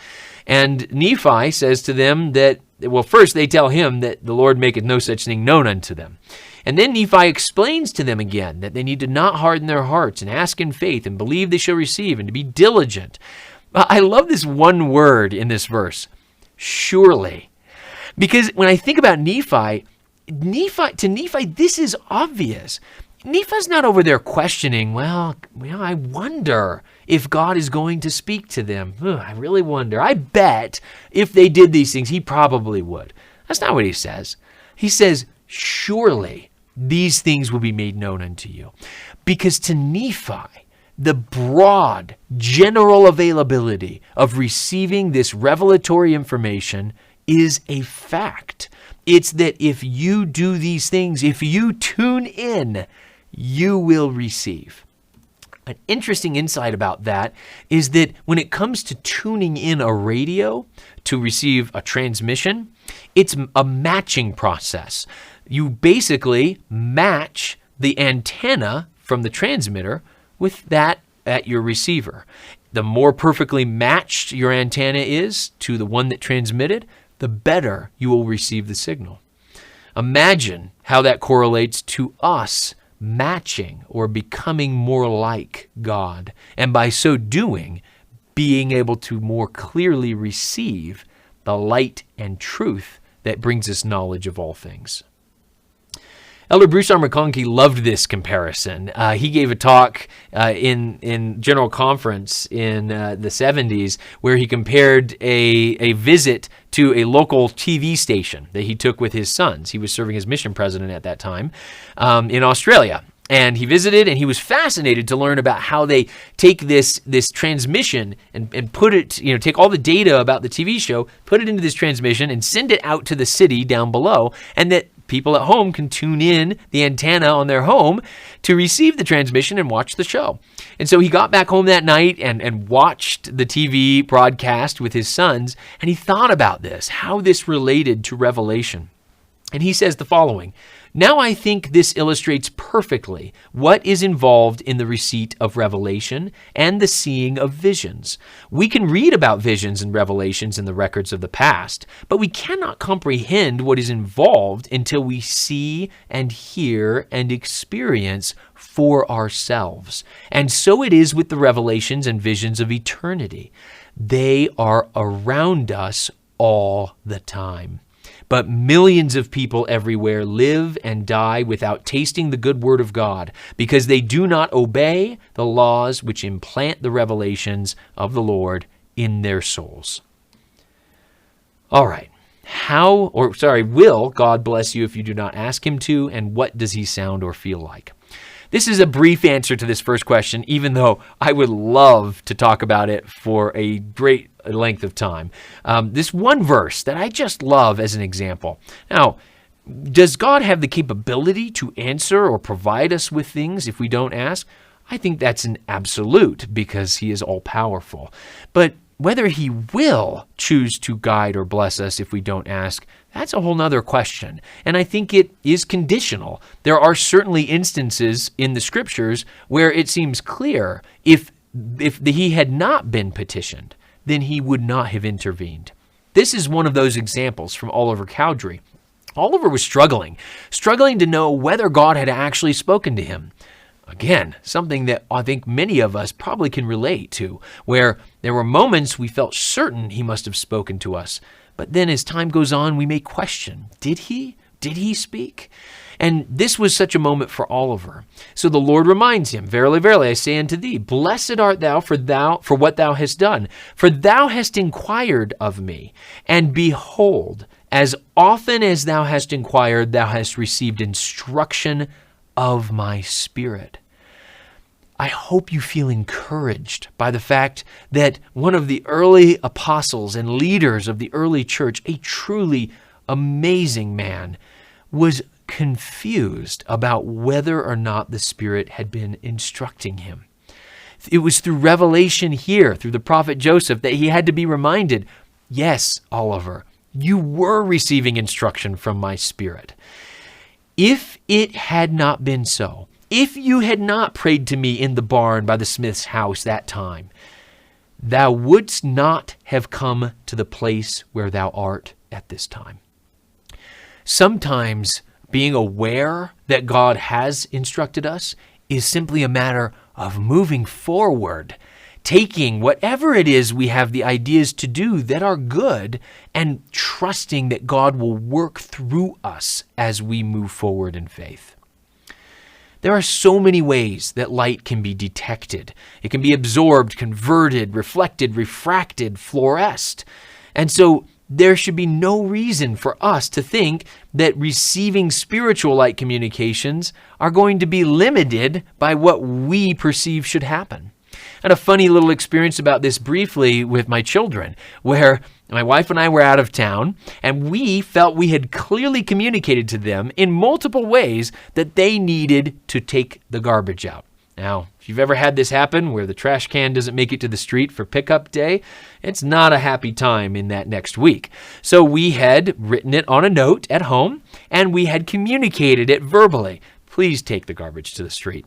And Nephi says to them that, well, first they tell him that the Lord maketh no such thing known unto them. And then Nephi explains to them again that they need to not harden their hearts and ask in faith and believe they shall receive and to be diligent. I love this one word in this verse, surely. Because when I think about Nephi, this is obvious. Nephi's not over there questioning, well, I wonder if God is going to speak to them. I really wonder. I bet if they did these things, he probably would. That's not what he says. He says, surely these things will be made known unto you. Because to Nephi, the broad, general availability of receiving this revelatory information is a fact. It's that if you do these things, if you tune in, you will receive. An interesting insight about that is that when it comes to tuning in a radio to receive a transmission, it's a matching process. You basically match the antenna from the transmitter with that at your receiver. The more perfectly matched your antenna is to the one that transmitted, the better you will receive the signal. Imagine how that correlates to us matching or becoming more like God, and by so doing, being able to more clearly receive the light and truth that brings us knowledge of all things. Elder Bruce R. McConkie loved this comparison. He gave a talk in General Conference in the 70s where he compared a visit to a local TV station that he took with his sons. He was serving as mission president at that time in Australia. And he visited, and he was fascinated to learn about how they take this transmission and put it, take all the data about the TV show, put it into this transmission, and send it out to the city down below, and that people at home can tune in the antenna on their home to receive the transmission and watch the show. And so he got back home that night and watched the TV broadcast with his sons, and he thought about this, how this related to Revelation. And he says the following: "Now I think this illustrates perfectly what is involved in the receipt of revelation and the seeing of visions. We can read about visions and revelations in the records of the past, but we cannot comprehend what is involved until we see and hear and experience for ourselves. And so it is with the revelations and visions of eternity. They are around us all the time. But millions of people everywhere live and die without tasting the good word of God because they do not obey the laws which implant the revelations of the Lord in their souls." All right. Will God bless you if you do not ask him to, and what does he sound or feel like? This is a brief answer to this first question, even though I would love to talk about it for a great length of time. This one verse that I just love as an example. Now, does God have the capability to answer or provide us with things if we don't ask? I think that's an absolute because he is all-powerful. But whether he will choose to guide or bless us if we don't ask, that's a whole nother question. And I think it is conditional. There are certainly instances in the scriptures where it seems clear if he had not been petitioned, then he would not have intervened. This is one of those examples from Oliver Cowdery. Oliver was struggling to know whether God had actually spoken to him. Again, something that I think many of us probably can relate to, where there were moments we felt certain he must have spoken to us. But then as time goes on, we may question, did he? Did he speak? And this was such a moment for Oliver. So the Lord reminds him, "Verily, verily, I say unto thee, blessed art thou for what thou hast done. For thou hast inquired of me. And behold, as often as thou hast inquired, thou hast received instruction of my Spirit." I hope you feel encouraged by the fact that one of the early apostles and leaders of the early church, a truly amazing man, was confused about whether or not the Spirit had been instructing him. It was through revelation here, through the prophet Joseph, that he had to be reminded, yes, Oliver, you were receiving instruction from my Spirit. If it had not been so, if you had not prayed to me in the barn by the smith's house that time, thou wouldst not have come to the place where thou art at this time. Sometimes being aware that God has instructed us is simply a matter of moving forward, taking whatever it is we have the ideas to do that are good and trusting that God will work through us as we move forward in faith. There are so many ways that light can be detected. It can be absorbed, converted, reflected, refracted, fluoresced. And so there should be no reason for us to think that receiving spiritual light communications are going to be limited by what we perceive should happen. I had a funny little experience about this briefly with my children, where my wife and I were out of town, and we felt we had clearly communicated to them in multiple ways that they needed to take the garbage out. Now, if you've ever had this happen where the trash can doesn't make it to the street for pickup day, it's not a happy time in that next week. So we had written it on a note at home, and we had communicated it verbally. Please take the garbage to the street.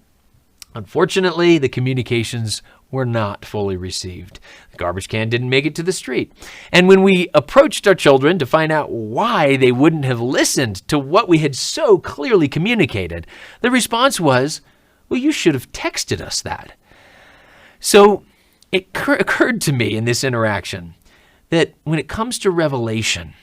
Unfortunately, the communications were not fully received. The garbage can didn't make it to the street. And when we approached our children to find out why they wouldn't have listened to what we had so clearly communicated, the response was, well, you should have texted us that. So it occurred to me in this interaction that when it comes to revelation,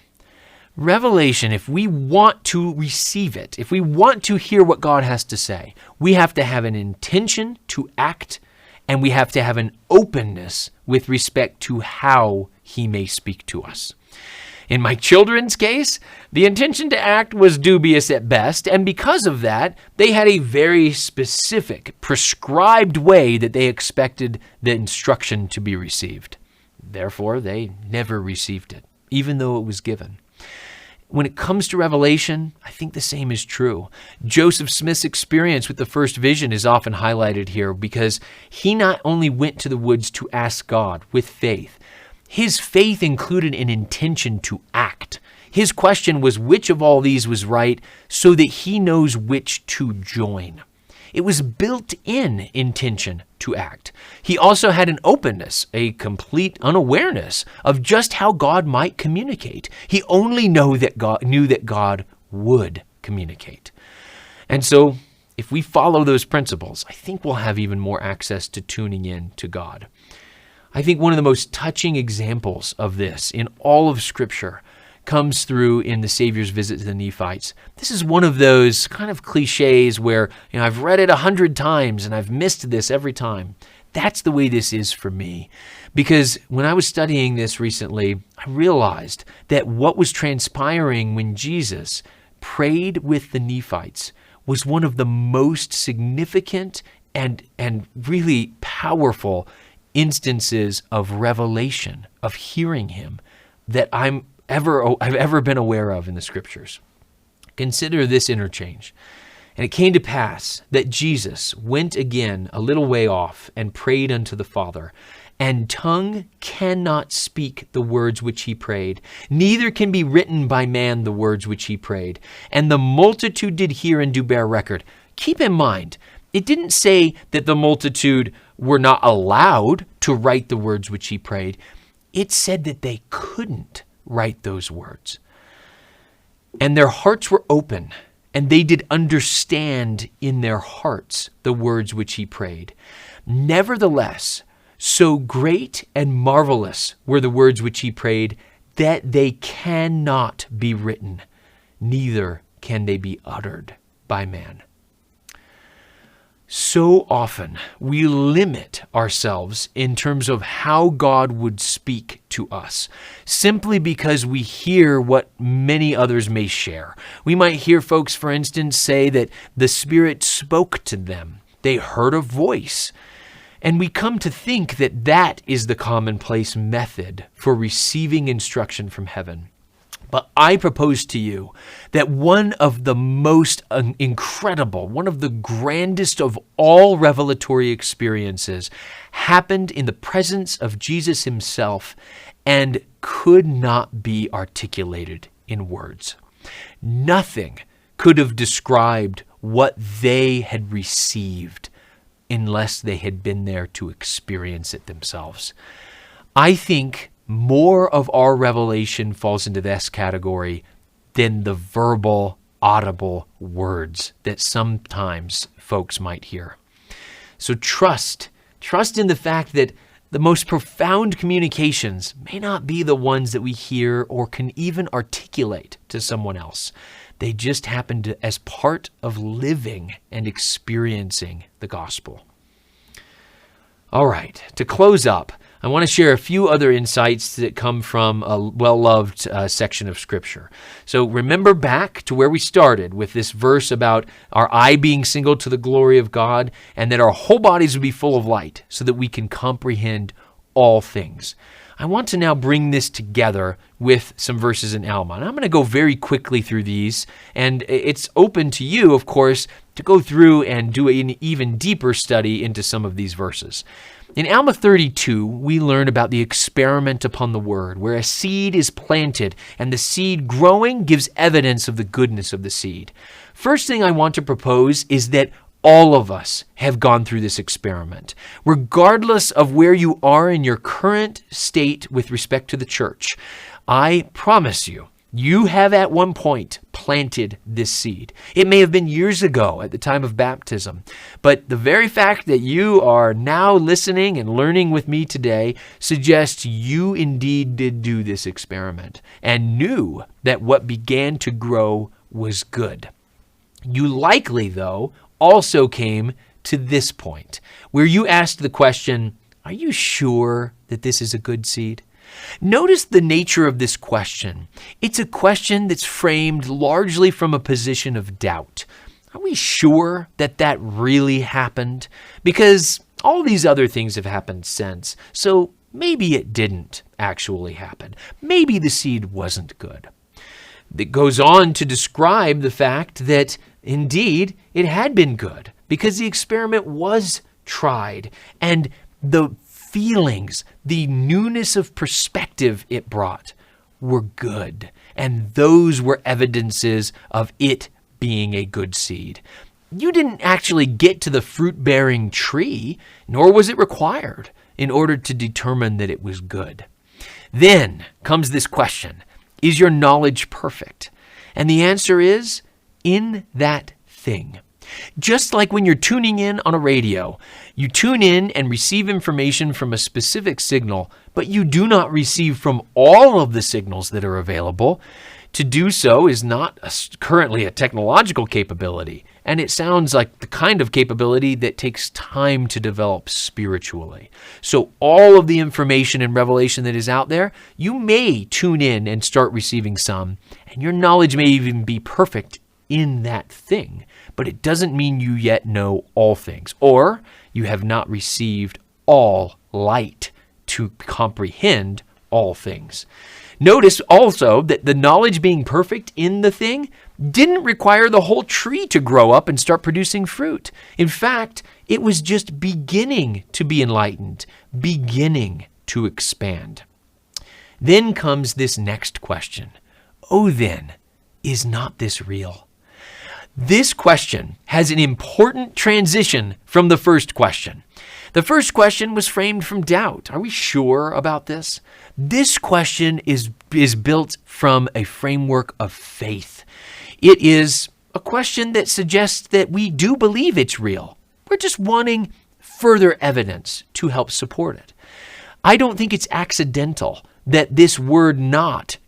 if we want to receive it, if we want to hear what God has to say, we have to have an intention to act, and we have to have an openness with respect to how he may speak to us. In my children's case, the intention to act was dubious at best, and because of that, they had a very specific, prescribed way that they expected the instruction to be received. Therefore, they never received it, even though it was given. When it comes to revelation, I think the same is true. Joseph Smith's experience with the first vision is often highlighted here because he not only went to the woods to ask God with faith, his faith included an intention to act. His question was which of all these was right so that he knows which to join. It was built-in intention to act. He also had an openness, a complete unawareness of just how God might communicate. He only knew that God would communicate. And so, if we follow those principles, I think we'll have even more access to tuning in to God. I think one of the most touching examples of this in all of Scripture comes through in the Savior's visit to the Nephites. This is one of those kind of cliches where, I've read it 100 times and I've missed this every time. That's the way this is for me. Because when I was studying this recently, I realized that what was transpiring when Jesus prayed with the Nephites was one of the most significant and really powerful instances of revelation, of hearing him, that I've ever been aware of in the Scriptures. Consider this interchange. And it came to pass that Jesus went again a little way off and prayed unto the Father, and tongue cannot speak the words which he prayed, neither can be written by man the words which he prayed. And the multitude did hear and do bear record. Keep in mind, it didn't say that the multitude were not allowed to write the words which he prayed. It said that they couldn't write those words. And their hearts were open, and they did understand in their hearts the words which he prayed. Nevertheless, so great and marvelous were the words which he prayed that they cannot be written, neither can they be uttered by man. So often we limit ourselves in terms of how God would speak to us, simply because we hear what many others may share. We might hear folks, for instance, say that the Spirit spoke to them. They heard a voice. And we come to think that that is the commonplace method for receiving instruction from heaven. But I propose to you that one of the most incredible, one of the grandest of all revelatory experiences happened in the presence of Jesus himself and could not be articulated in words. Nothing could have described what they had received unless they had been there to experience it themselves. I think more of our revelation falls into this category than the verbal, audible words that sometimes folks might hear. So trust in the fact that the most profound communications may not be the ones that we hear or can even articulate to someone else. They just happen to as part of living and experiencing the gospel. All right, to close up, I want to share a few other insights that come from a well-loved section of Scripture. So remember back to where we started with this verse about our eye being single to the glory of God and that our whole bodies would be full of light so that we can comprehend all things. I want to now bring this together with some verses in Alma. And I'm going to go very quickly through these, and it's open to you, of course, to go through and do an even deeper study into some of these verses. In Alma 32, we learn about the experiment upon the word, where a seed is planted and the seed growing gives evidence of the goodness of the seed. First thing I want to propose is that All of us have gone through this experiment. Regardless of where you are in your current state with respect to the church, I promise you, you have at one point planted this seed. It may have been years ago at the time of baptism, but the very fact that you are now listening and learning with me today suggests you indeed did do this experiment and knew that what began to grow was good. You likely, though, also came to this point where you asked the question, are you sure that this is a good seed? Notice the nature of this question. It's a question that's framed largely from a position of doubt. Are we sure that that really happened? Because all these other things have happened since, so maybe it didn't actually happen. Maybe the seed wasn't good. It goes on to describe the fact that indeed it had been good because the experiment was tried and the feelings, the newness of perspective it brought were good. And those were evidences of it being a good seed. You didn't actually get to the fruit-bearing tree, nor was it required in order to determine that it was good. Then comes this question, is your knowledge perfect? And the answer is, in that thing. Just like when you're tuning in on a radio, you tune in and receive information from a specific signal, but you do not receive from all of the signals that are available. To do so is not currently a technological capability, and it sounds like the kind of capability that takes time to develop spiritually. So all of the information and revelation that is out there, you may tune in and start receiving some, and your knowledge may even be perfect in that thing, but it doesn't mean you yet know all things, or you have not received all light to comprehend all things. Notice also that the knowledge being perfect in the thing didn't require the whole tree to grow up and start producing fruit. In fact, it was just beginning to be enlightened, beginning to expand. Then comes this next question. Oh, then, is not this real? This question has an important transition from the first question. The first question was framed from doubt. Are we sure about this? This question is built from a framework of faith. It is a question that suggests that we do believe it's real. We're just wanting further evidence to help support it. I don't think it's accidental that this word not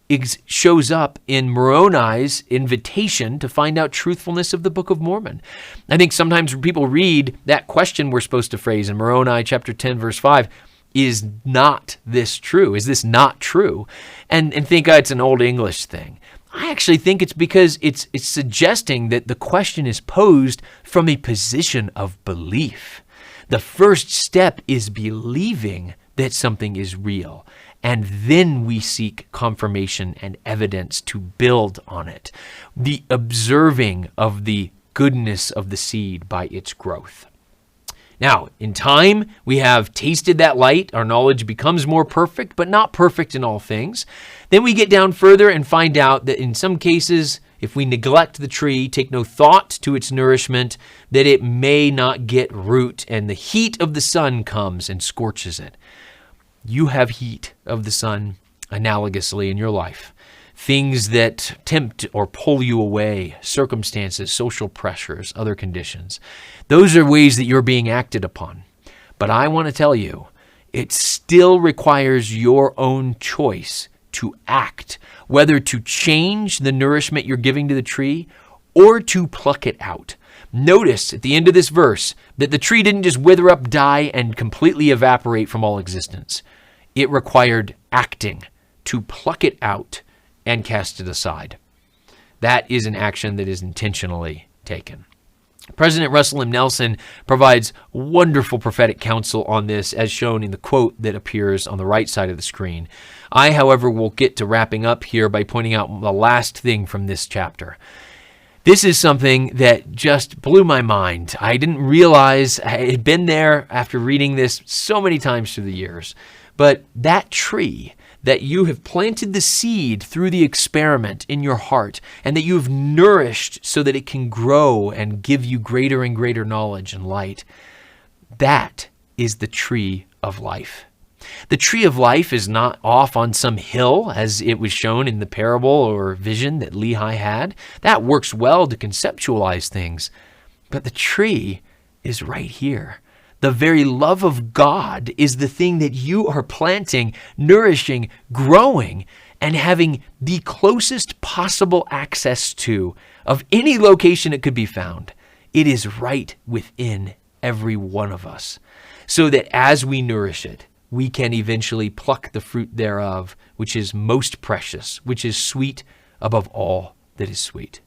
shows up in Moroni's invitation to find out truthfulness of the Book of Mormon. I think sometimes when people read that question we're supposed to phrase in Moroni chapter 10, verse 5, is not this true? Is this not true? And think it's an old English thing. I actually think it's because it's suggesting that the question is posed from a position of belief. The first step is believing that something is real. And then we seek confirmation and evidence to build on it. The observing of the goodness of the seed by its growth. Now, in time, we have tasted that light. Our knowledge becomes more perfect, but not perfect in all things. Then we get down further and find out that in some cases, if we neglect the tree, take no thought to its nourishment, that it may not get root, and the heat of the sun comes and scorches it. You have heat of the sun analogously in your life. Things that tempt or pull you away, circumstances, social pressures, other conditions. Those are ways that you're being acted upon. But I want to tell you, it still requires your own choice to act, whether to change the nourishment you're giving to the tree or to pluck it out. Notice at the end of this verse that the tree didn't just wither up, die, and completely evaporate from all existence. It required acting to pluck it out and cast it aside. That is an action that is intentionally taken. President Russell M. Nelson provides wonderful prophetic counsel on this, as shown in the quote that appears on the right side of the screen. I, however, will get to wrapping up here by pointing out the last thing from this chapter. This is something that just blew my mind. I didn't realize I had been there after reading this so many times through the years. But that tree that you have planted the seed through the experiment in your heart, and that you have nourished so that it can grow and give you greater and greater knowledge and light. That is the tree of life. The tree of life is not off on some hill, as it was shown in the parable or vision that Lehi had. That works well to conceptualize things. But the tree is right here. The very love of God is the thing that you are planting, nourishing, growing, and having the closest possible access to of any location it could be found. It is right within every one of us, so that as we nourish it, we can eventually pluck the fruit thereof, which is most precious, which is sweet above all that is sweet.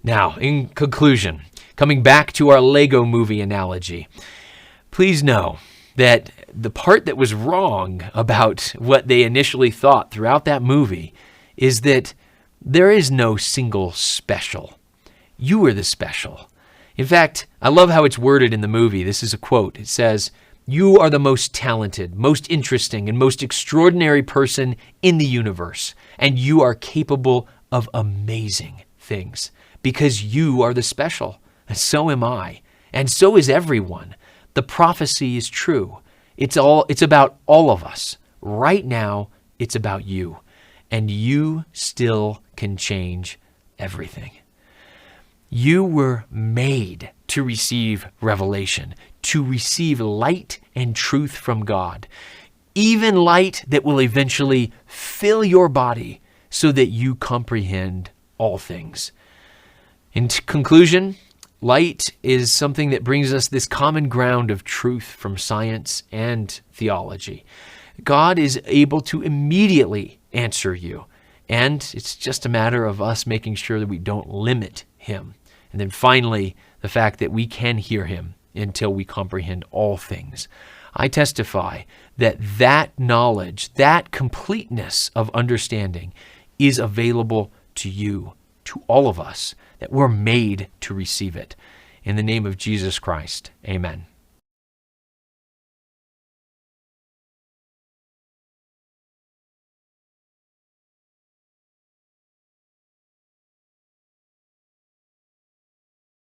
Now, in conclusion, coming back to our Lego movie analogy, please know that the part that was wrong about what they initially thought throughout that movie is that there is no single special. You are the special. In fact, I love how it's worded in the movie. This is a quote. It says, "You are the most talented, most interesting, and most extraordinary person in the universe, and you are capable of amazing things because you are the special, and so am I, and so is everyone. The prophecy is true. It's about all of us. Right now, it's about you, and you still can change everything." You were made to receive revelation, to receive light and truth from God, even light that will eventually fill your body so that you comprehend all things. In conclusion, light is something that brings us this common ground of truth from science and theology. God is able to immediately answer you, and it's just a matter of us making sure that we don't limit him. And then finally, the fact that we can hear him until we comprehend all things. I testify that that knowledge, that completeness of understanding is available to you, to all of us, that we're made to receive it. In the name of Jesus Christ, amen.